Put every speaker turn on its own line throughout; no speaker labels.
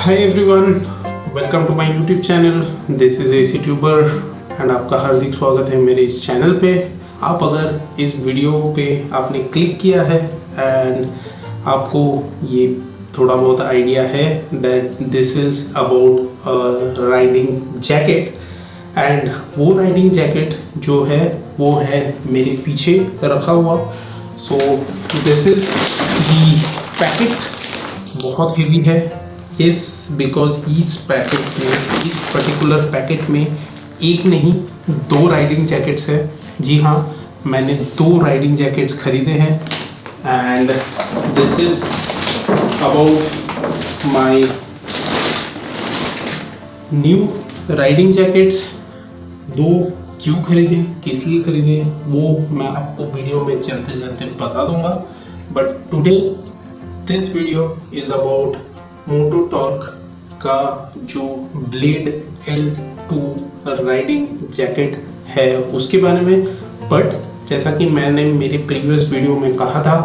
Hi everyone, welcome to my YouTube channel. This is AC tuber and आपका हार्दिक स्वागत है मेरे इस चैनल पे। आप अगर इस वीडियो पे आपने क्लिक किया है एंड आपको ये थोड़ा बहुत आइडिया है that this is about riding jacket, and वो राइडिंग जैकेट जो है वो है मेरे पीछे रखा हुआ। सो दिस इज़ दी पैकेट, बहुत हेवी है। यस, बिकॉज इस पर्टिकुलर पैकेट में एक नहीं दो राइडिंग जैकेट्स है। जी हाँ, मैंने दो राइडिंग जैकेट्स खरीदे हैं and this is about my new riding jackets. दो क्यों खरीदे, किस लिए खरीदे, वो मैं आपको वीडियो में चलते चलते बता दूंगा। But today this video is about Moto Torque का जो ब्लेड L2 राइडिंग जैकेट है उसके बारे में। बट जैसा कि मैंने मेरे प्रीवियस वीडियो में कहा था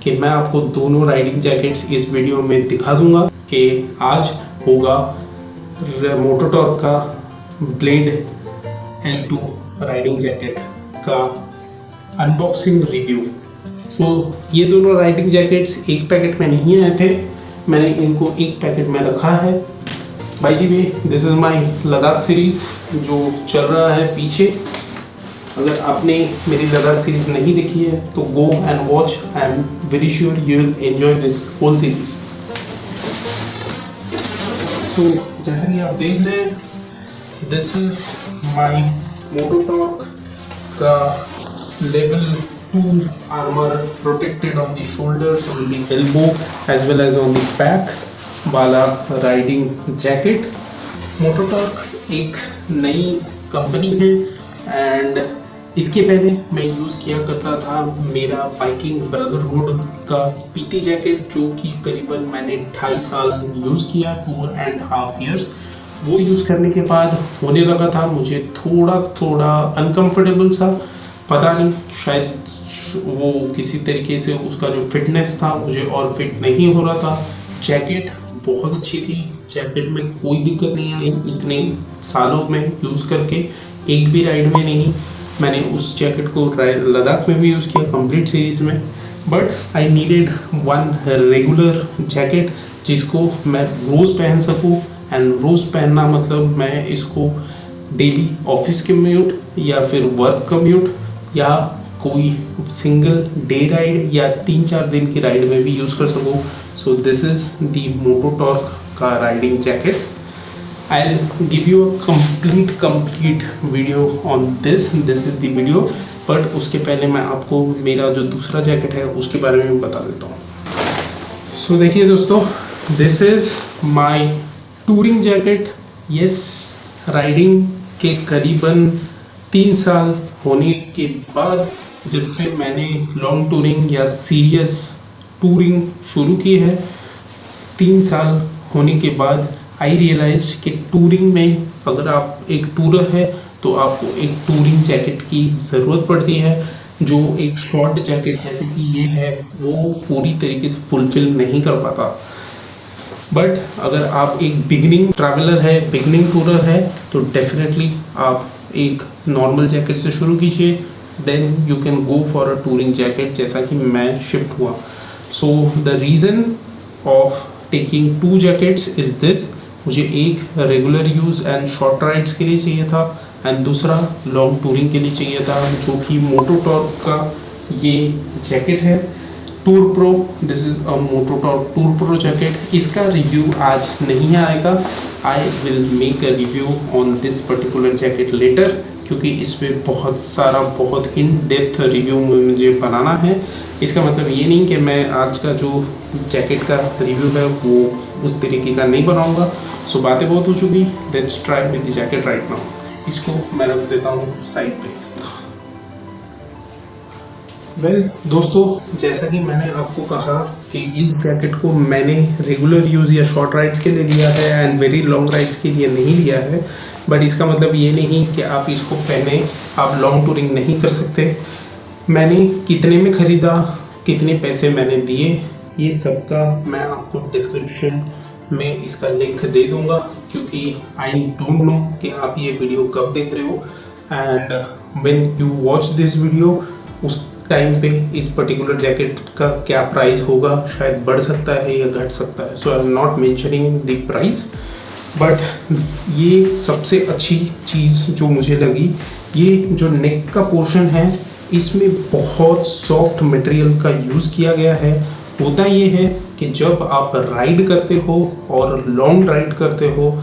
कि मैं आपको दोनों राइडिंग जैकेट्स इस वीडियो में दिखा दूंगा कि आज होगा मोटो टॉर्क का ब्लेड L2 राइडिंग जैकेट का अनबॉक्सिंग रिव्यू। सो ये दोनों राइडिंग जैकेट्स एक पैकेट में नहीं आए थे, मैंने इनको एक पैकेट में रखा है। Bye the way, this is my Ladakh series जो चल रहा है पीछे। अगर आपने मेरी लद्दाख सीरीज़ नहीं देखी है तो go and watch. I am very sure you will enjoy this whole series. तो जैसा कि आप देख रहे हैं, this is my Moto Torque का level 2 armor protected on the shoulders, on the elbow as well as on the back वाला riding jacket. मोटो torque एक नई कंपनी है एंड इसके पहले मैं यूज़ किया करता था मेरा बाइकिंग ब्रदरहुड का स्पीति जैकेट, जो कि करीबन मैंने 2.5 साल यूज़ किया, 2.5 years। वो यूज़ करने के बाद होने लगा था मुझे थोड़ा अनकंफर्टेबल सा, पता नहीं शायद वो किसी तरीके से उसका जो फिटनेस था मुझे और फिट नहीं हो रहा था। जैकेट बहुत अच्छी थी, जैकेट में कोई दिक्कत नहीं आई इतने सालों में यूज़ करके, एक भी राइड में नहीं। मैंने उस जैकेट को लद्दाख में भी यूज़ किया कंप्लीट सीरीज़ में। But I needed one regular jacket जिसको मैं रोज़ पहन सकूँ, एंड रोज़ पहनना मतलब मैं इसको डेली ऑफिस कम्यूट या फिर वर्क कम्यूट या कोई सिंगल डे राइड या 3-4 दिन की राइड में भी यूज़ कर सकूँ। So this is the Moto Torque का riding jacket. I will give you a complete video on this is the video. But उसके पहले मैं आपको मेरा जो दूसरा जैकेट है उसके बारे में बता देता हूँ। सो देखिए दोस्तों, this is my touring jacket. Yes, riding के करीबन 3 साल होने के बाद जब से मैंने लॉन्ग टूरिंग या सीरियस टूरिंग शुरू की है, 3 साल होने के बाद आई रियलाइज कि टूरिंग में अगर आप एक टूरर है तो आपको एक टूरिंग जैकेट की ज़रूरत पड़ती है, जो एक शॉर्ट जैकेट जैसे कि ये है वो पूरी तरीके से फुलफिल नहीं कर पाता। बट अगर आप एक बिगिनिंग ट्रैवलर है, बिगिनिंग टूरर है, तो डेफिनेटली आप एक नॉर्मल जैकेट से शुरू कीजिए, then you can go for a touring jacket, जैसा कि मैं शिफ्ट हुआ। So the reason of taking 2 jackets is this, मुझे एक regular use and short rides के लिए चाहिए था एंड दूसरा लॉन्ग टूरिंग के लिए चाहिए था, जो कि मोटो टॉर्क का ये जैकेट है। Tour Pro, this is a Moto Torque Tour Pro jacket. इसका रिव्यू आज नहीं आएगा, I will make a review on this particular jacket later, क्योंकि इसमें बहुत इन डेप्थ रिव्यू मुझे बनाना है। इसका मतलब ये नहीं कि मैं आज का जो जैकेट का रिव्यू है वो उस तरीके का नहीं बनाऊंगा। सो बातें बहुत हो चुकी, let's try with the jacket right now. इसको मैं रख देता हूँ साइड पे। दोस्तों, जैसा कि मैंने आपको कहा कि इस जैकेट को मैंने रेगुलर यूज़ या शॉर्ट राइड्स के लिए लिया है एंड वेरी लॉन्ग राइड्स के लिए नहीं लिया है। बट इसका मतलब ये नहीं कि आप इसको पहने आप लॉन्ग टूरिंग नहीं कर सकते। मैंने कितने में ख़रीदा, कितने पैसे मैंने दिए, ये सब का मैं आपको डिस्क्रिप्शन में इसका लिंक दे दूंगा, क्योंकि आई डोंट नो कि आप ये वीडियो कब देख रहे हो and when you watch this video उस टाइम पे इस पर्टिकुलर जैकेट का क्या प्राइस होगा, शायद बढ़ सकता है या घट सकता है। So I am not mentioning the price, but ये सबसे अच्छी चीज़ जो मुझे लगी, ये जो नेक का पोर्शन है इसमें बहुत सॉफ्ट मटेरियल का यूज़ किया गया है। होता ये है कि जब आप राइड करते हो और लॉन्ग राइड करते हो,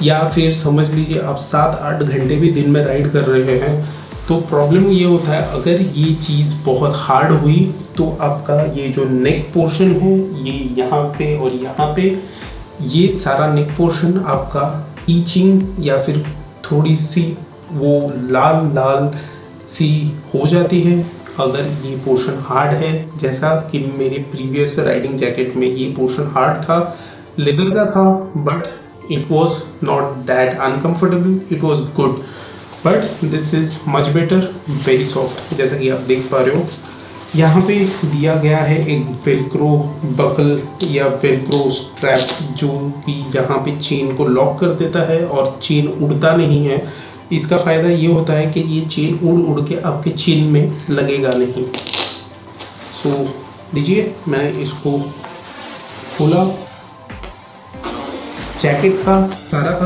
या फिर समझ लीजिए आप 7-8 घंटे भी दिन में राइड कर रहे हैं, तो प्रॉब्लम ये होता है अगर ये चीज़ बहुत हार्ड हुई तो आपका ये जो नेक पोर्शन है, ये यहाँ पे और यहाँ पे, ये सारा नेक पोर्शन आपका ईचिंग या फिर थोड़ी सी वो लाल लाल सी हो जाती है अगर ये पोर्शन हार्ड है। जैसा कि मेरे प्रीवियस राइडिंग जैकेट में ये पोर्शन हार्ड था, लेदर का था, but it was not that uncomfortable, it was good. But this is much better, very soft. जैसा कि आप देख पा रहे हो, यहाँ पे दिया गया है एक वेलक्रो बकल या वेलक्रो स्ट्रैप, जो कि यहाँ पे चेन को लॉक कर देता है और चेन उड़ता नहीं है। इसका फ़ायदा ये होता है कि ये चेन उड़ उड़ के आपके चेन में लगेगा नहीं। सो लीजिए, मैंने इसको खोला। जैकेट का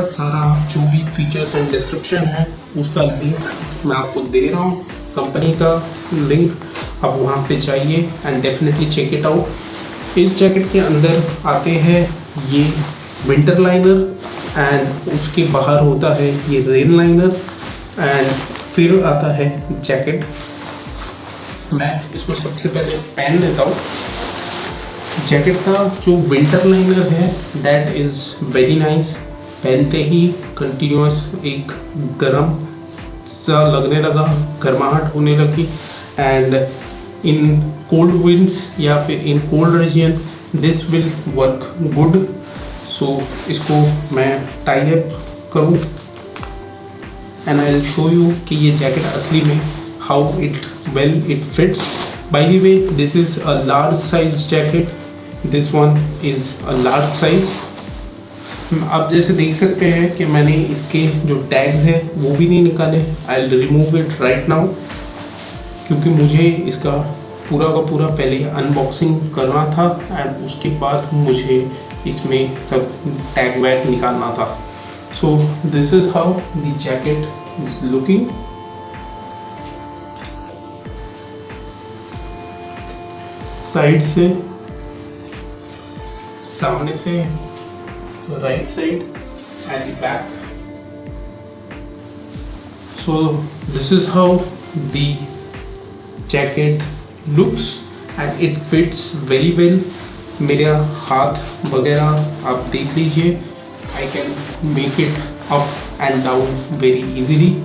सारा जो भी फीचर्स एंड डिस्क्रिप्शन है उसका लिंक मैं आपको दे रहा हूँ, कंपनी का लिंक, आप वहाँ पे जाइए and definitely check it out. इस जैकेट के अंदर आते हैं ये विंटर लाइनर एंड उसके बाहर होता है ये रेन लाइनर एंड फिर आता है जैकेट। मैं इसको सबसे पहले पहन लेता हूँ। जैकेट का जो विंटर लाइनर है दैट इज़ वेरी नाइस। पहनते ही कंटिन्यूस एक गर्म सा लगने लगा, गर्माहट होने लगी एंड इन कोल्ड विंड्स या फिर in cold region this will work good. So इसको मैं टाई अप करूँ and I will show you कि ये जैकेट असली में how it fits. By the way, this is a large size jacket, this one is a large size. आप जैसे देख सकते हैं कि मैंने इसके जो टैग्स हैं वो भी नहीं निकाले। I will remove it right now, क्योंकि मुझे इसका पूरा का पूरा पहले अनबॉक्सिंग करना था एंड उसके बाद मुझे इसमें सब टैग वैग निकालना था। सो this is how the jacket is looking. Side से, सामने से, right side and the back. So this is how the jacket looks and it fits very well. मेरा हाथ वगैरह आप देख लीजिए, I can make it up and down very easily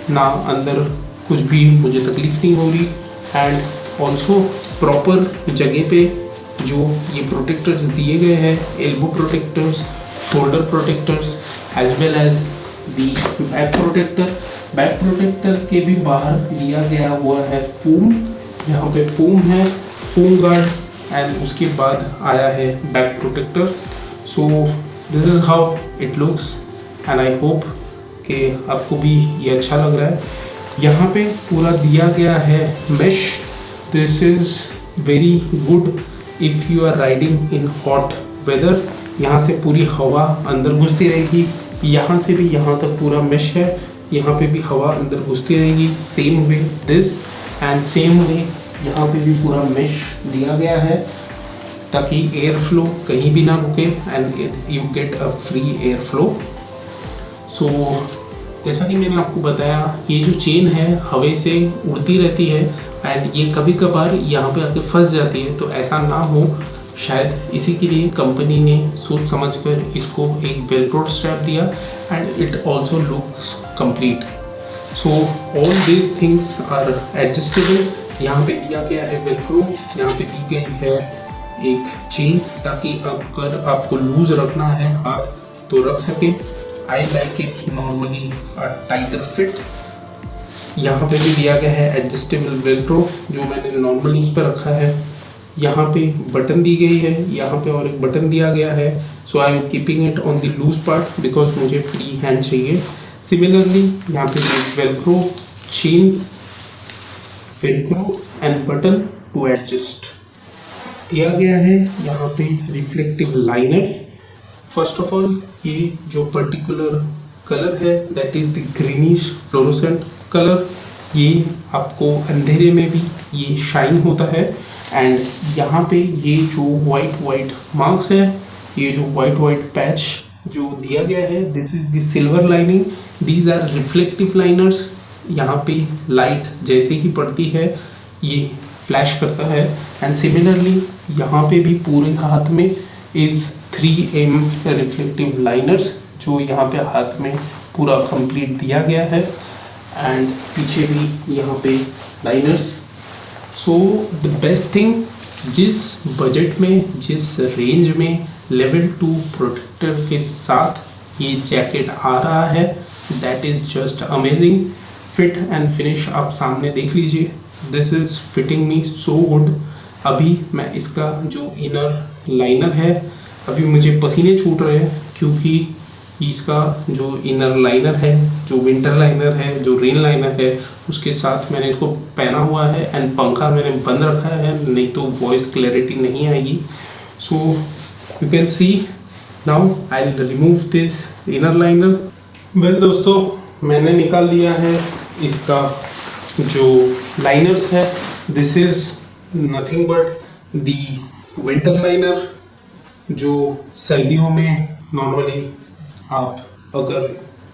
ना, अंदर कुछ भी मुझे तकलीफ नहीं हो रही एंड ऑल्सो प्रॉपर जगह पे जो ये प्रोटेक्टर्स दिए गए हैं, elbow protectors, shoulder protectors as well as the back protector. Back protector के भी बाहर दिया गया हुआ है फोम, यहाँ पे फोम है, फोम गार्ड एंड उसके बाद आया है back protector. So this is how it looks and I hope कि आपको भी ये अच्छा लग रहा है। यहाँ पे पूरा दिया गया है mesh. This is very good if you are riding in hot weather. यहाँ से पूरी हवा अंदर घुसती रहेगी, यहाँ से भी यहाँ तक पूरा मेश है, यहाँ पे भी हवा अंदर घुसती रहेगी। Same way this and same way यहाँ पे भी पूरा मेश दिया गया है ताकि एयर फ्लो कहीं भी ना रुके and you get a free air flow. So जैसा कि मैंने आपको बताया, ये जो चेन है हवा से उड़ती रहती है एंड ये कभी कभार यहाँ पे आके फंस जाती है, तो ऐसा ना हो शायद इसी के लिए कंपनी ने सोच समझकर इसको एक वेलक्रो स्ट्रैप दिया and it also looks complete. So all these things are adjustable. यहाँ पे दिया गया है वेलक्रो, यहाँ पे दी गई है एक चेन ताकि अगर आपको लूज रखना है हाथ तो रख सके। I like it normally a tighter fit. यहाँ पे भी दिया गया है एडजस्टेबल वेलक्रो जो मैंने नॉर्मली इस पर रखा है। यहाँ पे बटन दी गई है, यहाँ पे और एक बटन दिया गया है। So I am keeping it on the loose part because मुझे फ्री हैंड चाहिए। सिमिलरली यहाँ पे velcro chain, velcro and button to adjust दिया गया है। यहाँ पे reflective liners. First of all ये जो पर्टिकुलर कलर है that is the greenish fluorescent colour, ये आपको अंधेरे में भी ये शाइन होता है। एंड यहाँ पे ये जो वाइट मार्क्स है, ये जो वाइट पैच जो दिया गया है, this is the silver lining. These are reflective liners. यहाँ पे लाइट जैसे ही पड़ती है ये फ्लैश करता है। एंड सिमिलरली यहाँ पे भी पूरे हाथ में इज 3M रिफ्लेक्टिव लाइनर्स जो यहाँ पे हाथ में पूरा कंप्लीट दिया गया है। एंड पीछे भी यहाँ पे liners. So the best thing, जिस बजट में, जिस रेंज में लेवल 2 प्रोटेक्टर के साथ ये जैकेट आ रहा है, that is just amazing. Fit and finish आप सामने देख लीजिए। This is fitting me so good. अभी मैं इसका जो इनर लाइनर है, अभी मुझे पसीने छूट रहे हैं क्योंकि इसका जो इनर लाइनर है, जो विंटर लाइनर है, जो रेन लाइनर है, उसके साथ मैंने इसको पहना हुआ है एंड पंखा मैंने बंद रखा है, नहीं तो वॉइस क्लैरिटी नहीं आएगी। So you can see now I will remove this inner liner. Well दोस्तों, मैंने निकाल लिया है इसका जो लाइनर्स है। This is nothing but the winter liner जो सर्दियों में नॉर्मली आप अगर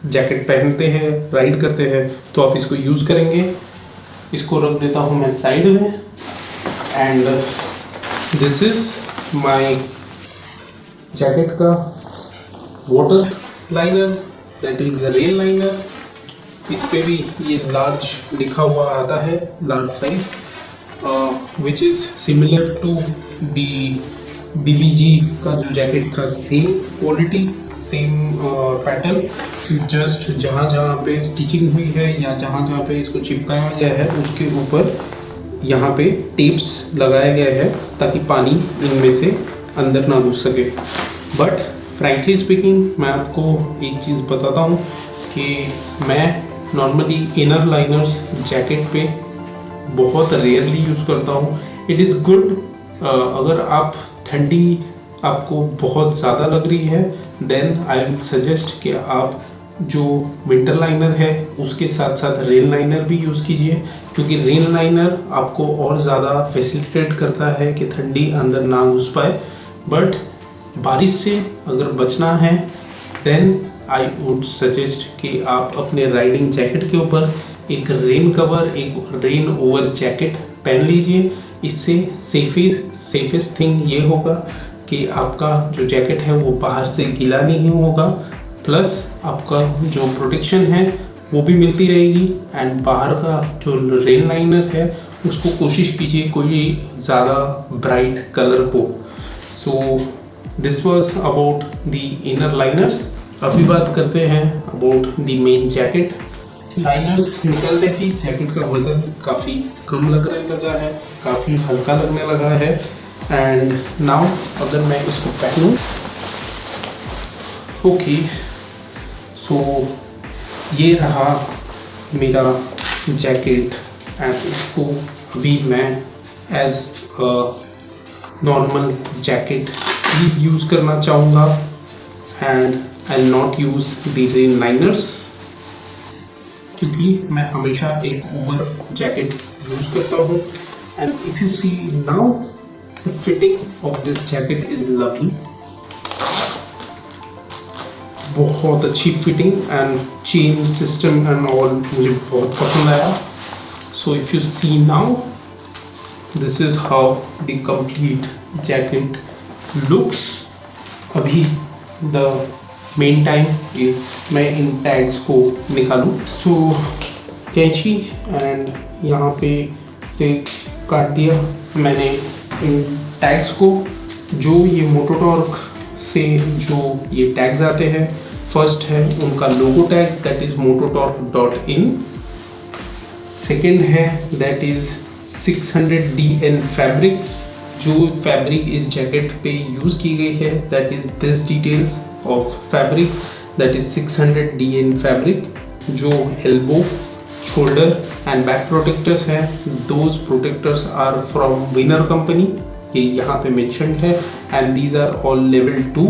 जैकेट पहनते हैं, राइड करते हैं, तो आप इसको यूज़ करेंगे। इसको रख देता हूँ मैं साइड में। And this is my jacket का water liner, that is rain liner. इस पे भी ये लार्ज लिखा हुआ आता है, large size, which is similar to the BBG का जो जैकेट था, same quality, same pattern. Just जहाँ जहाँ पे स्टिचिंग हुई है या जहाँ जहाँ पे इसको चिपकाया गया है उसके ऊपर यहाँ पे टेप्स लगाया गया है ताकि पानी इनमें से अंदर ना घुस सके। बट फ्रैंकली स्पीकिंग, मैं आपको एक चीज़ बताता हूँ कि मैं नॉर्मली इनर लाइनर्स जैकेट पे बहुत रेयरली यूज़ करता हूँ। इट इज़ गुड अगर आप ठंडी आपको बहुत ज़्यादा लग रही है, देन आई विल सजेस्ट कि आप जो विंटर लाइनर है उसके साथ साथ रेन लाइनर भी यूज़ कीजिए, क्योंकि रेन लाइनर आपको और ज़्यादा फैसिलिटेट करता है कि ठंडी अंदर ना घुस पाए। बट बारिश से अगर बचना है देन आई वुड सजेस्ट कि आप अपने राइडिंग जैकेट के ऊपर एक रेन कवर, एक रेन ओवर जैकेट पहन लीजिए। इससे सेफेस्ट थिंग ये होगा कि आपका जो जैकेट है वो बाहर से गीला नहीं होगा, प्लस आपका जो प्रोटेक्शन है वो भी मिलती रहेगी। एंड बाहर का जो रेन लाइनर है उसको कोशिश कीजिए कोई ज़्यादा ब्राइट कलर हो। So this was about the inner liners. अभी बात करते हैं about the main jacket. Liners निकलते ही जैकेट का वजन काफ़ी कम लगने लगा है, काफ़ी हल्का लगने लगा है। एंड नाउ अगर मैं इसको पहनूं, ओके, सो ये रहा मेरा जैकेट। एंड इसको अभी मैं एज अ नॉर्मल जैकेट ही यूज़ करना चाहूँगा and I not use the rain liners, क्योंकि मैं हमेशा एक ओवर जैकेट यूज़ करता हूँ And if you see now, the fitting of this jacket is lovely. बहुत अच्छी fitting and chain system and all मुझे बहुत पसंद आया. So if you see now, this is how the complete jacket looks. अभी the main time is मैं in tags को निकालूं. सो कैंची एंड यहाँ पे से काट दिया मैंने इन टैग्स को. जो ये मोटो टॉर्क से जो ये टैग्स आते हैं, फर्स्ट है उनका logo tag, that is mototorque.in. Second है दैट इज 600 DN फैब्रिक. जो फैब्रिक इस जैकेट पे यूज की गई है, that is this details of fabric, that is 600 DN fabric. जो elbow, shoulder and back protectors हैं, those protectors are from Winner company. ये यहाँ पे मेंशन है. And these are all level 2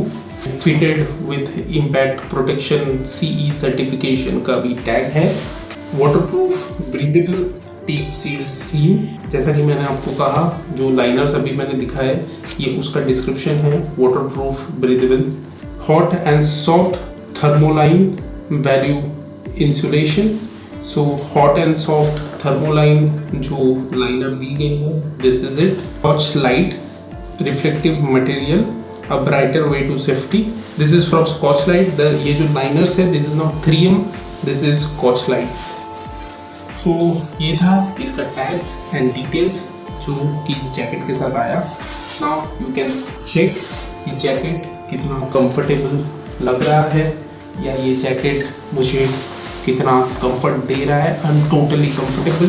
fitted with impact protection CE certification का भी tag है. Waterproof, breathable, tape sealed सीम. जैसा कि मैंने आपको कहा, जो लाइनर्स अभी मैंने दिखाए ये उसका डिस्क्रिप्शन है. Waterproof, breathable, hot and soft thermoline value insulation. So hot and soft thermoline जो लाइनर दी गई है, this is it. Scotchlite reflective material, a brighter way to safety. This is from Scotchlite. ये जो liners है, this is not 3M, this is Scotchlite. तो ये था इसका टैग्स एंड डिटेल्स जो कि इस जैकेट के साथ आया. नाउ यू कैन चेक ये जैकेट कितना कंफर्टेबल लग रहा है, या ये जैकेट मुझे कितना कंफर्ट दे रहा है. I am totally comfortable.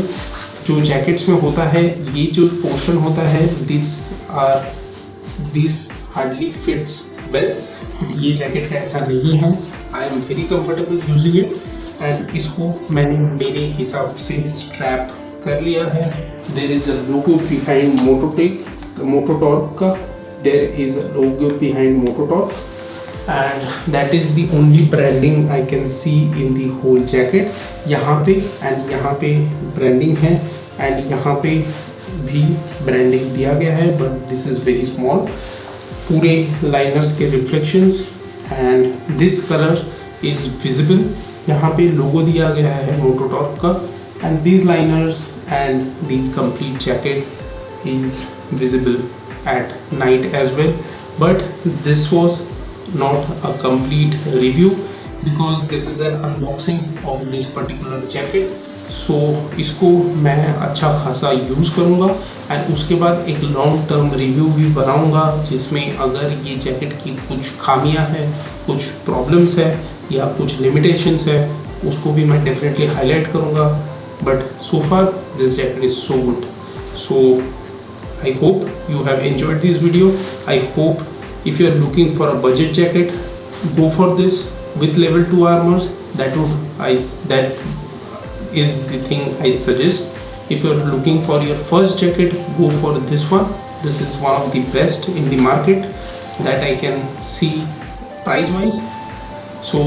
जो जैकेट्स में होता है, ये जो पोर्शन होता है, दिस हार्डली फिट्स वेल. ये जैकेट का ऐसा नहीं है. I am very comfortable using it. And इसको मैंने मेरे हिसाब से स्ट्रैप कर लिया है. There is a logo behind Moto Torque का. There is a logo behind Moto Torque. and that is the only branding I can see in the whole jacket. यहाँ पे and यहाँ पे branding है, and यहाँ पे भी branding दिया गया है, but this is very small. पूरे liners के reflections and this color is visible. यहाँ पे logo दिया गया है Moto Torque का, and these liners and the complete jacket is visible at night as well. But this was not a complete review because this is an unboxing of this particular jacket. So इसको मैं अच्छा खासा use करूँगा and उसके बाद एक long term review भी बनाऊँगा, जिसमें अगर ये जैकेट की कुछ खामियां हैं, कुछ प्रॉब्लम्स है या कुछ लिमिटेशंस है, उसको भी मैं डेफिनेटली हाईलाइट करूँगा. But so far this jacket is so good. So I hope you have enjoyed this video. I hope if you are looking for a budget jacket, go for this with level 2 armors. That is the thing I suggest. If you are looking for your first jacket, go for this one. This is one of the best in the market that I can see price wise. So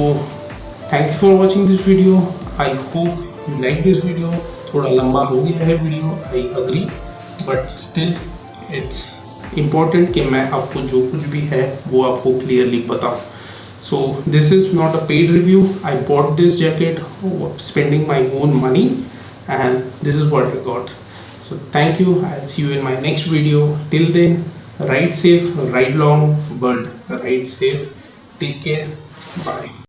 thank you for watching this video. I hope you like this video. थोड़ा लंबा हो गया है video, I agree, but still it's important कि मैं आपको जो कुछ भी है वो आपको क्लियरली बताऊँ. So this is not a paid review. I bought this jacket spending my own money, and this is what I got. So thank you. I'll see you in my next video. Till then, ride safe, ride long, but ride safe. Take care. Bye.